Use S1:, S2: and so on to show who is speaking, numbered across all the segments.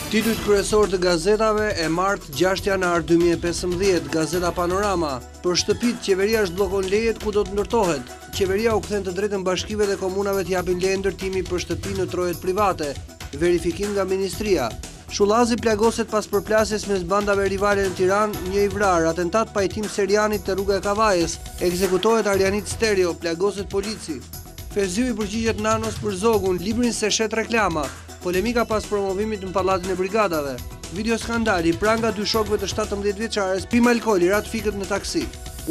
S1: Titujt kryesor të gazetave e martë 6 janar 2015, Gazeta Panorama. Për shtëpit, qeveria zhbllokon lejet ku do të ndërtohet. Qeveria u kthen të drejtën bashkive dhe komunave të japin leje ndërtimi për shtëpi në trojet private. Verifikim nga Ministria. Shullazi plagoset pas përplasjes mes bandave rivale në Tiranë, një i vrarë, atentat pajtim Serianit te rruga e Kavajës, ekzekutohet Arianit Stereo, plagoset polici. Feziu i përgjigjet Nanos për Zogun, librin se shet reklama. Polemika pas promovimit në Pallatin e Brigadave. Video skandali, pranga dy shokëve të 17 vjeçares, pim alkooli, rat fikët në taksi.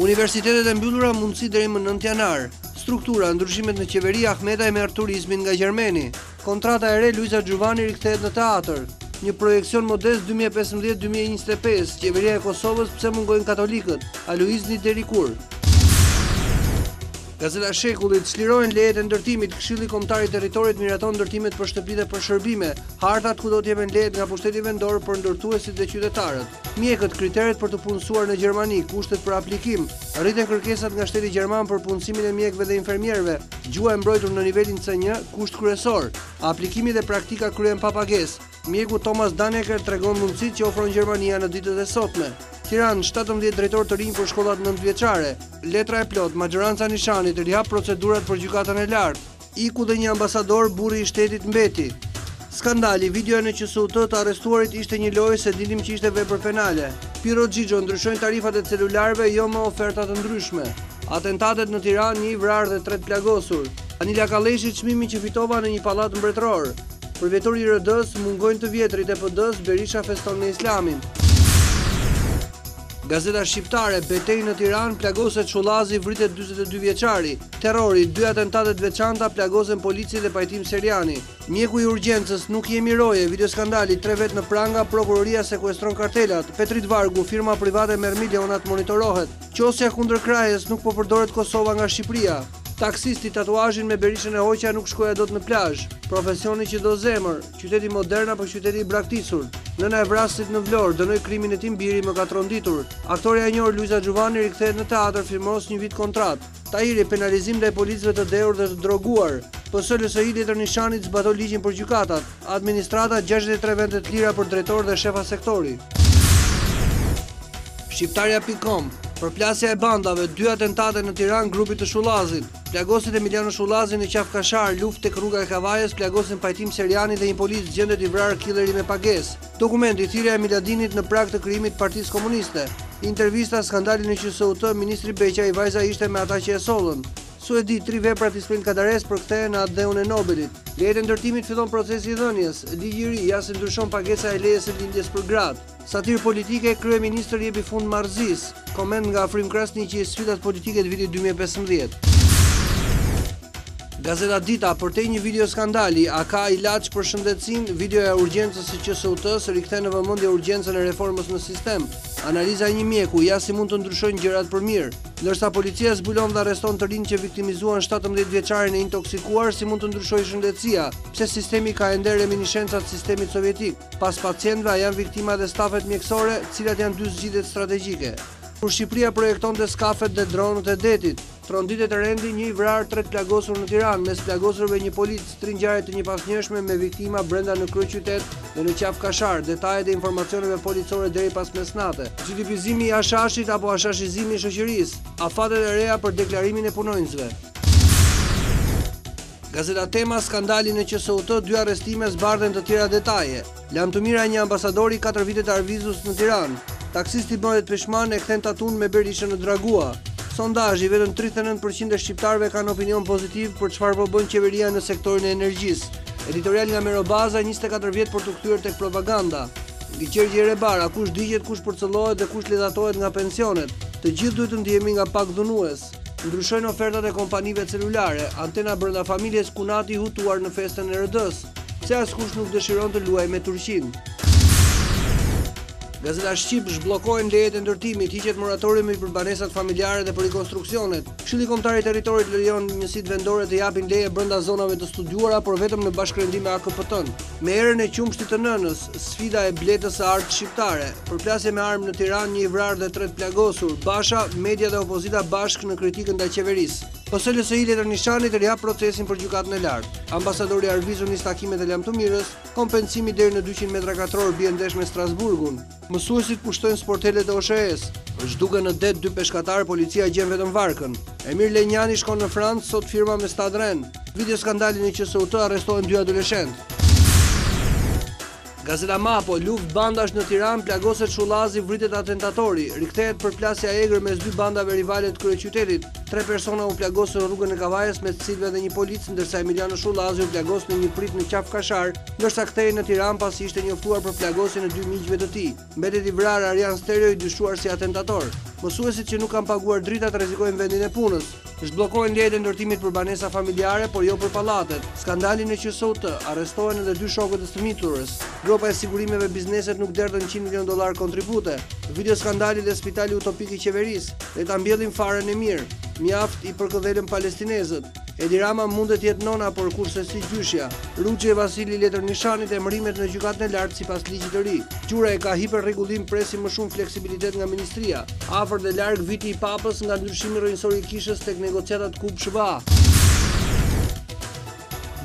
S1: Universitetet e mbyllura mundësi deri më 9 janar. Struktura, ndryshimet në qeveri, Ahmeta e merr turizmin nga Gjermeni. Kontrata e re Luiza Gjuvani rikthehet në teatr. Një projekcion modest 2015-2025, qeveria e Kosovës pse mungojnë katolikët, Aloizni deri kur. Gazeta Shekullit, çlirojnë lejet e ndërtimit, Këshilli Kombëtar i Territorit miraton ndërtimet për shtëpi dhe për shërbime, hartat ku do të jepen lejet nga pushteti vendor për ndërtuesit dhe qytetarët. Mjekët, kriteret për të punësuar në Gjermani, kushtet për aplikim, rriten kërkesat nga shteti gjerman për punësimin e mjekëve dhe infermierëve, gjua e mbrojtur në nivelin C1, kusht kryesor, aplikimi dhe praktika kryhen pa pagesë. Mjeku Thomas Daneker tregon mundësitë që ofron Gjermania në ditët e sotme. Tiranë, 17 drejtor të rinj për shkollat 9 vjeçare. Letra e plot, majoranca nishanit, rihap procedurat për gjykatën e lartë. Iku dhe një ambasador, burri i shtetit mbeti. Skandali, videoja në QSUT të arrestuarit ishte një lojë se dinim që ishte vepër penale. Piro Xhixho, ndryshojnë tarifat e celularëve, jo me oferta të ndryshme. Atentatet në Tiranë, një vrar dhe 3 plagosur. Anila Kalleshi, çmimin që fitova në një pallat mbretëror. Për vetori i RD-s mungojnë të vjetrit e PD-s, Berisha feston me Islamin. Gazeta Shqiptare, betejë në Tiranë, plagoset Shullazi, vritet 42 vjeçari. Terrori, 2 atentatet veçanta, plagosen polici dhe pajtim Seriani. Mjeku i urgjencës, nuk jemi roje, video skandali, 3 vet në pranga, prokuroria sekuestron kartelat. Petrit Vargu, firma private merr milionat, monitorohet. Qosja kundër krahjes, nuk po përdoret Kosova nga Shqipëria. Taksisti, tatuazhin me Berishën e Hoqja nuk shkoja dot në plazh. Profesioni që do zemër, qyteti modern apo qyteti i braktisur. Nëna e vrasit në Vlorë, dënoi krimin e Timbiri më ka tronditur. Aktoreja e njohur Luiza Gjuvani rikthehet në teatr, firmos një vit kontratë. Tahiri, penalizim ndaj policëve të dhëur dhe të droguar. PSLSI letër nishanit zbatoi ligjin për gjykatat. Administrata 63 vende të lira për drejtor dhe shefa sektori. Shqiptaria.com. Përplasja e bandave, 2 atentate në Tiranë, grupi të Shullazit. Plagosit Emiliano Shullazi në Qafkashar, luftë tek rruga e Kavajës, plagosin pajtim Seriani dhe një polic gjendet i vrarë killeri me pagesë. Dokumenti, thirrja e Miladinit në prag të krijimit të Partisë Komuniste. Intervista, skandali në QSUT, ministri Beqa i vajza ishte me ata që e sollën. Suedi, 3 vepra të Ismail Kadares përkthehen në atë dheun e Nobelit. Lejet e ndërtimit fillon procesi i dhënies. Ligji i ri, ja se ndryshon pagesa e lejes së lindjes për gratë. Satir politike, kryeministri jepi fund marrëzis. Koment nga Afrim Krasniqi, sfidat politike të vitit 2015. Gazeta Dita, përtej një video skandali, a ka ilaç për shëndetësinë, videoja e urgjencës së QSUT-s rikthen në vëmendje urgjencën e reformës në sistem. Analiza e një mjeku, ja si mund të ndryshojnë gjërat për mirë. Ndërsa policia zbulon dhe arreston të rinj që viktimizuan 17 vjeçarin e intoksikuar, si mund të ndryshojë shëndetësia, pse sistemi ka ende reminiscencat sistemit sovjetik. Pas pacientëve janë viktima dhe stafet mjekësore, cilat janë 2 zgjidhje strategjike. Kur Shqipëria projektonte skafet dhe dronët e detit, tronditet e rendi, një i vrarë, 3 plagosur në Tiranë, mes plagosurve një polic, 3 ngjarje të njëpasnjëshme me viktima brenda në kryeqytet dhe në Qafkashar, detajet e informacioneve policore deri pas mesnate. Xhidifizimi i Ashashit apo ashashizimi i shoqërisë, afatet e reja për deklarimin e punonjësve. Gazeta Tema, skandali në QSUT, 2 arrestime zbardhen të tjera detaje. Lam të mira një ambasadori 4 vite të Arvizus në Tiranë. Taksisti bëhet peshman e kthen tatun me Berishën në Dragua. Sondazhi, vetëm 39% e shqiptarëve kanë opinion pozitiv për çfarë po bën qeveria në sektorin e energjisë. Editorial nga Merobaza, 24 vjet për të kthyer tek propaganda. Gjergj Rebara, kush digjet, kush përcëllohet dhe kush lidhatohet nga pensionet. Të gjithë duhet të ndihemi nga pak dhunues. Ndryshojnë ofertat e kompanive celulare, antena brenda familjes Kunati hutuar në festën e RD-s. Se askush nuk dëshiron të luajë me Turqinë. Gazeta Shqip, zhbllokojnë lejet e ndërtimit, hiqet moratoriumi për banesat familjare dhe për rikonstruksionet. Këshilli Kombëtar i Territorit lejon njësitë vendore të japin leje brenda zonave të studiuara, por vetëm në bashkërendim me AKP-n. Me erën e qumshtit të nënës, sfida e bletës së artë shqiptare. Përplasje me armë në Tiranë, një i vrarë dhe 3 plagosur. Basha, media dhe opozita bashkë në kritikën ndaj qeverisë. PSLSI letër nishani të rihap procesin për gjykatën e lartë. Ambasadori Arvizu nis takimet e Lamtomirës, kompensimi deri në 200 metra katror bie ndesh me Strasburgun. Mësuesit pushtojnë sportelet e OSHE-s. Zhduke në det 2 peshkatarë, policia gjen vetëm varkën. Emir Lenjani shkon në Francë, sot firma me Stade Rennes. Video skandalin e QSUT arrestohen 2 adoleshentë. Gazeta Mapo, luft bandash në Tiranë, plagoset Shullazi, vritet atentatori, rikthehet përplasja e egër mes 2 bandave rivale të kryeqytetit. 3 persona u plagosën në rrugën e Kavajës me të cilëve dhe një polic, ndërsa Emiliano Shullazi u plagos në një prit në Qaf Kashar, ndërsa kthehej në Tiranë pasi ishte njoftuar për plagosjen e 2 miqve të tij. Mbetet i vrarë Arjan Stereo, i dyshuar si atentator. Mësuesit që nuk kanë paguar dritat rrezikojnë vendin e punës. Zhbllokojnë lejet e ndërtimit për banesa familjare, por jo për pallatet. Skandalin e QSUT, arrestohen edhe 2 shokët e sëmiturës. Gropa e sigurimeve bizneset nuk derdhën $100 milion kontribute. Video skandali dhe spitali utopik i qeverisë, le ta mbjellim faren e mirë. Mjaft i përkëdhelën palestinezët. Edi Rama mundet jetë nona, por kurse si gjyshja. Ruçi e Vasili letër nishanit, emërimet në gjykatën e lartë sipas ligjit të ri. Gjura e ka hiperrregullim, presi më shumë fleksibilitet nga ministria. Afër dhe larg viti i papës nga ndryshimi rrënjësor i kishës tek negociatat Kub-SHBA.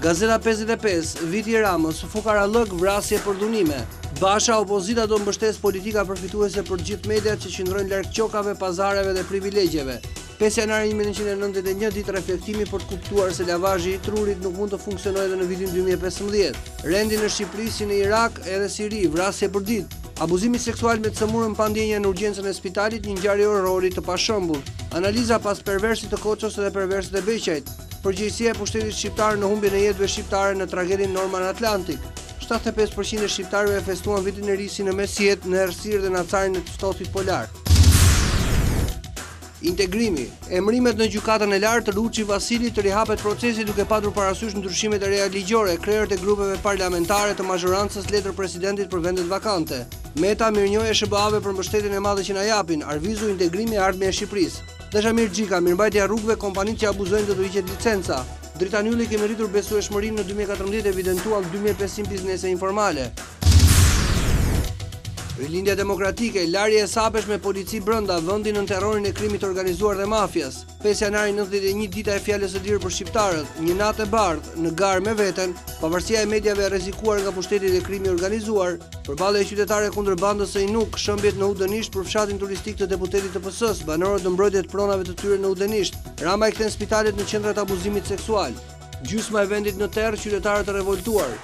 S1: Gazeta 55, viti i Ramës, fukarallëk, vrasje për dhunime. Basha, opozita do mbështes politika përfituese për gjithë mediat që qëndrojnë larg qokave, pazareve dhe privilegjeve. 5 janar 1991, ditë reflektimi për të kuptuar se lavazhi i trurit nuk mund të funksionojë edhe në vitin 2015. Rendi në Shqipëri si në Irak edhe Siri, vrasje për ditë. Abuzimi seksual me të cëmurën pa ndjenja në urgjencën e spitalit, një ngjarje horrori të pashëmbull. Analiza pas perversit të Koços dhe perversit të Beqajt. Përgjegjësia e pushtetit shqiptar në humbjen e jetëve shqiptare në tragedin Norman Atlantik. 75% e shqiptarëve e festuan vitin e ri si në mesjet, në errësirë dhe në acarin e të ftohtit polar. Integrimi. Emërimet në gjykatën e lartë, Ruçi Vasili të rihapet procesi duke patur parasysh ndryshimet e reja ligjore, krerët e grupeve parlamentare të mazhorancës, letër presidentit për vendet vakante. Meta mirënjohje SHBA-ve për mbështetjen e madhe që na japin, Arvizu integrimi e ardhmja e Shqipërisë. Dashamir Xhika, mirëmbajtja e rrugëve, kompanitë që abuzojnë do të hiqet licenca. Drita Nylli kemi rritur besueshmërinë në 2014, evidentuan 2500 biznese informale. Rilindja demokratike, larje e sapesh me polici brenda, vendin në terrorin e krimit organizuar dhe mafias. 5 janari 91, dita e fjalës së lirë për shqiptarët, një natë e bardhë, në garë me veten, pavarësia e mediave e rrezikuar nga pushteti dhe krimi organizuar, përballje qytetare kundër bandës së Inuk, shëmbjet në Udënisht për fshatin turistik të deputetit të PS-s, banorët në mbrojtje të pronave të tyre në Udënisht. Rama i kthen spitalet në qendra të abuzimit seksual. Gjysma e vendit në terr, qytetarët e revoltuar.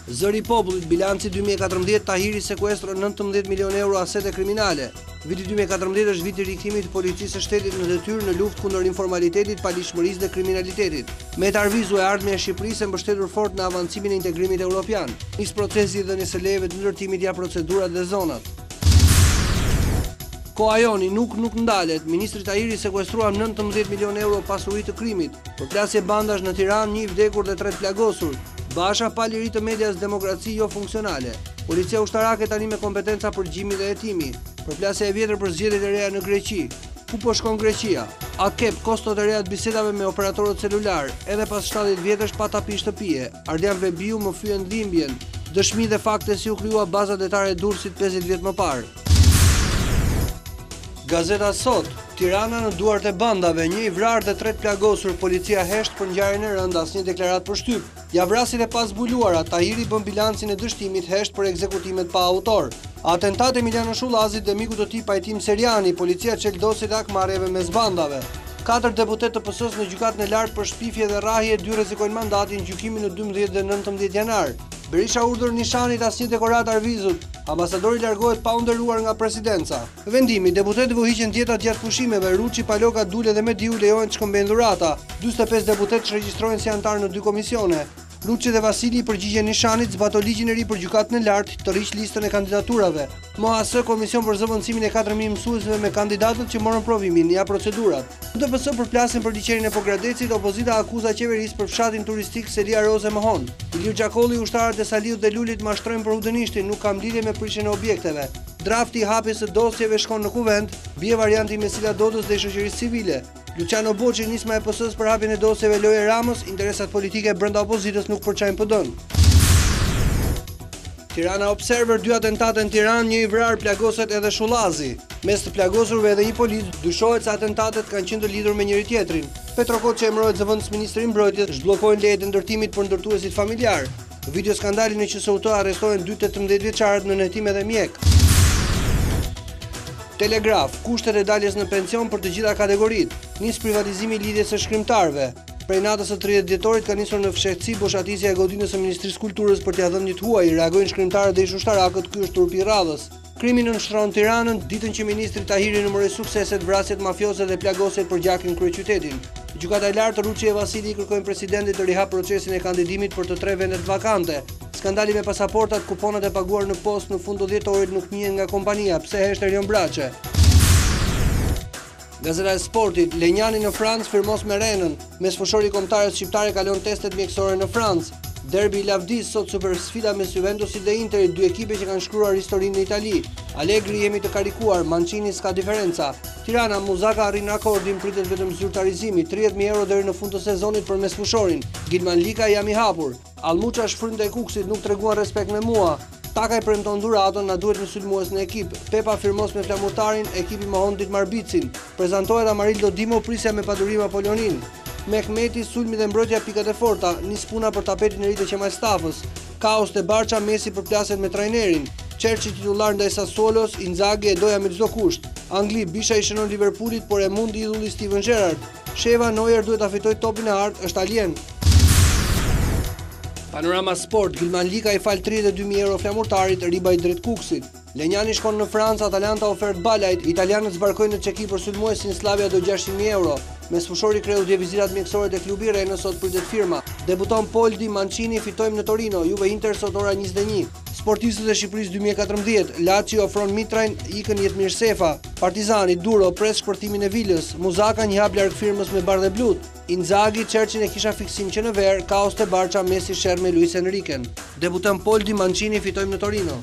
S1: Zëri i popullit, bilanci 2014, Tahiri sekuestron 19 milion euro asete kriminale. Viti 2014 është viti i rikthimit të policisë së shtetit në detyrë në luftë kundër informalitetit, palishmërisë dhe kriminalitetit. Meta Arvizu e ardhmja e Shqipërisë e mbështetur fort në avancimin e integrimit evropian. Nis procesi i dhënies së lejeve të ndërtimit ja procedurat dhe zonat. Koajoni nuk ndalet. Ministri Tahiri sekuestrua 19 milion euro pasuri të krimit. Përplasje bandash në Tiranë, 1 i vdekur dhe 3 plagosur. Basha pa liri të medias, demokraci jo funksionale. Policia ushtarake tani me kompetenca për gjimi dhe hetimi. Përplasja e vjetër për zgjedhjet e reja në Greqi. Ku po shkon Greqia? A kep kostot e reja të bisedave me operatorët celular, edhe pas 70 vjetësh pa tapi shtëpie. Ardian Vebiu më fyen dhimbjen. Dëshmi dhe fakte si u krijua baza detare e Durrësit 50 vjet më parë. Gazeta Sot, Tirana në duart e bandave, 1 i vrarë dhe 3 plagosur, policia hesht për ngjarjen e rëndë, asnjë deklarat për shtyp. Ja vrasit e pas zbuluara, Tahiri bën bilancin e dështimit, hesht për ekzekutimet pa autor. Atentat Emiliano Shullazit dhe miku të tij Pajtim Seriani, policia çel dosjet e akmarrjeve mes bandave. 4 deputet të PS-s në gjykatën e lartë për shpifje dhe rrahje, 2 rrezikojnë mandatin, gjykimin në 12 dhe 19 janar. Berisha urdhër nishanit, asnjë dekorat Arvizut. Ambasadori largohet pa u nderuar nga presidenca. Vendimi, deputetëve u hiqen dietat gjatë pushimeve, Ruçi, Paloka, Dule dhe Mediu lejohen të shkëmbejnë dhurata. 45 deputetë regjistrohen si anëtar në 2 komisione. Ruçi dhe Vasili përgjigjen nishanit, zbato ligjin e ri për gjykatën e lartë, të riq listën e kandidaturave. MOHAS, komision për zëvendësimin e 4000 mësuesve me kandidatët që morën provimin, ja procedurat. Në DPS përplasin për liçerin e Pogradecit, opozita akuza qeverisë për fshatin turistik Selia Roze Mohon. Ilir Xhakolli, ushtarët e Saliut dhe Lulit mashtrojnë për Udënishtin, nuk kam lidhje me prishjen e objekteve. Drafti i hapjes së dosjeve shkon në kuvent, bie varianti me Sila Dodës dhe shoqërisë civile. Luciano Boçi, nisma e PS-s për hapjen e dosjeve Loje Ramës, interesat politike brenda opozitës nuk përçajnë PD-n. Tirana Observer, 2 atentate në Tiranë, 1 i vrarë, plagoset edhe Shullazi. Mes të plagosurve edhe një policë, dyshohet se atentatet kanë qenë të lidhur me njëri tjetrin. Petrokot që emërohet zëvendës ministri i mbrojtjes zhbllokojnë lejet e ndërtimit për ndërtuesit familjar. Video skandalin e QSUT arrestohen 2 18 vjeçarët në hetim edhe mjek. Telegraf, kushtet e daljes në pension për të gjitha kategoritë. Nis privatizimi i lidhjes së shkrimtarëve. Prej natës së 30 dhjetorit ka nisur në fshehtësi boshatisja e godinës së Ministrisë Kulturës për t'ia dhënë një të huaj, reagojnë shkrimtarët dhe ish ushtarakët, ky është turpi i radhës. Krimi nënshtronë Tiranën ditën që ministri Tahiri numëroi sukseset, vrasjet mafioze dhe plagosjet për gjakin kryeqytetin. Gjykata e lartë Ruçi e Vasili kërkojnë presidentit të rihap procesin e kandidimit për të 3 vendet vakante. Skandali me pasaportat, kuponat e paguar në postë në fund të dhjetorit nuk njihen nga kompania, pse hesht Erion Braçe. Gazeta e Sportit, Lenjani në Francë firmos me Renën, mes fushori kombëtarës shqiptare kalon testet mjekësore në Francë. Derbi i lavdis sot super sfida mes Juventusit dhe Interit, 2 ekipe që kanë shkruar historinë në Itali. Allegri jemi të karikuar, Mancini s'ka diferenca. Tirana, Muzaka arrin akordin, pritet vetëm zyrtarizimi, 30.000 euro deri në fund të sezonit për mes fushorin. Gilman Lika jam i hapur. Almuça shfrynte e Kuksit, nuk treguan respekt me mua. Takaj premton dhuraton, na duhet një sulmues në ekip. Pepa firmos me flamurtarin, ekipi mohon Ditmarbicin. Prezantohet Amarildo Dimo, prisja me padurim Apollonin. Mehmeti, sulmi dhe mbrojtja pikat e forta, nis puna për tapetin e ri të Qemajstafës. Kaos te Barça, Messi përplaset me trajnerin. Çerçi titullar ndaj Sassuolos, Inzaghi e doja me çdo kusht. Angli, Bisha i shënon Liverpoolit, por e mundi idhulli Steven Gerrard. Sheva, Neuer duhet ta fitojë topin e art, është alien. Panorama Sport, Gilman Lika i fal 32.000 euro flamurtarit, riba i drejt Kuksit. Lenjani shkon në Francë, Atalanta ofert balajt, italianët zbarkojnë në çeki për sulmuesin Slavia do 600.000 euro. Mes fushori kreu dhe vizitat mjekësore të klubi Renës sot pritet firma. Debuton Poldi, Mancini, fitojmë në Torino, Juve Inter sot ora 21. Sportistët e Shqipërisë 2014, Lazio ofron Mitrajn, ikën Jetmir Sefa. Partizani, Duro, pres shpërtimin e Vilës. Muzaka një hap larg firmës me bardhë blut. Inzaghi, Çerçin e kisha fiksim që në ver, kaos te Barça, Messi sherr me Luis Enriquen. Debuton Poldi, Mancini, fitojmë në Torino.